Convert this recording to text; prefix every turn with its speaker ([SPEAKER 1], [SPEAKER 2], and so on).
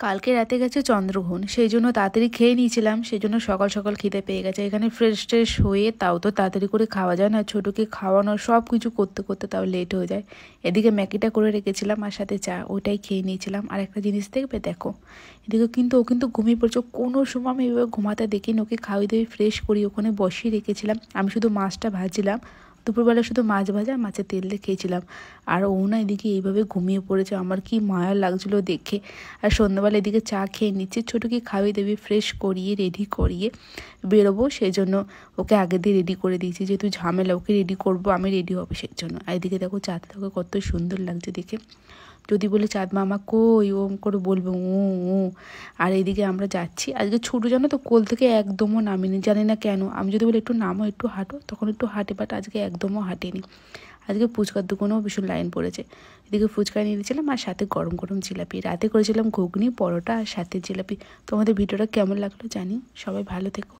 [SPEAKER 1] কালকে রাতে গেছে চন্দ্রগ্রহণ, সেই জন্য তাড়াতাড়ি খেয়ে নিয়েছিলাম, সেই জন্য সকাল সকাল খিদে পেয়ে গেছে। এখানে ফ্রেশ ট্রেশ হয়ে তাও তো তাড়াতাড়ি করে খাওয়া যায় না, ছোটোকে খাওয়ানো সব কিছু করতে করতে তাও লেট হয়ে যায়। এদিকে ম্যাগিটা করে রেখেছিলাম আর সাথে চা, ওটাই খেয়ে নিয়েছিলাম। আর একটা জিনিস দেখবে, দেখো এদিকে কিন্তু ও কিন্তু ঘুমিয়ে পড়ছে। কোনো সময় আমি এভাবে ঘুমাতে দেখিনি, ওকে খাওয়াই দিয়ে ফ্রেশ করি ওখানে বসিয়ে রেখেছিলাম। আমি শুধু মাছটা ভাজছিলাম, দুপুরবেলা শুধু মাছ ভাজা মাছের তেল দিয়ে খেয়েছিলাম। আর ও না এদিকে এইভাবে ঘুমিয়ে পড়েছে, আমার কি মায়া লাগছিলো দেখে। আর সন্ধ্যাবেলা এদিকে চা খেয়ে নিচ্ছি, ছোটোকে খাওয়িয়ে দেবে ফ্রেশ করিয়ে রেডি করিয়ে বেরোবো, সেই জন্য ওকে আগে দিয়ে রেডি করে দিয়েছি, যেহেতু ঝামেলা ওকে রেডি করবো, আমি রেডি হবো সেই জন্য। আর এদিকে দেখো চাঁদটাকে কত সুন্দর লাগছে দেখে। যদি বলে চাঁদ মামা কই, ও করে বলবে ও ও। আর এইদিকে আমরা যাচ্ছি, আজকে ছোটো জানো তো কোল থেকে একদমও নামিনি, জানি না কেন। আমি যদি বলি একটু নামো একটু হাঁটো, তখন একটু হাঁটে, বাট আজকে একদমও হাঁটেনি। আজকে ফুচকার দোকানেও ভীষণ লাইন পড়েছে। এদিকে ফুচকা নিয়ে দিয়েছিলাম আর সাথে গরম গরম জিলাপি। রাতে করেছিলাম ঘুগনি পরোটা আর সাথে জিলাপি। তোমাদের ভিডিওটা কেমন লাগলো জানিও, সবাই ভালো থেকো।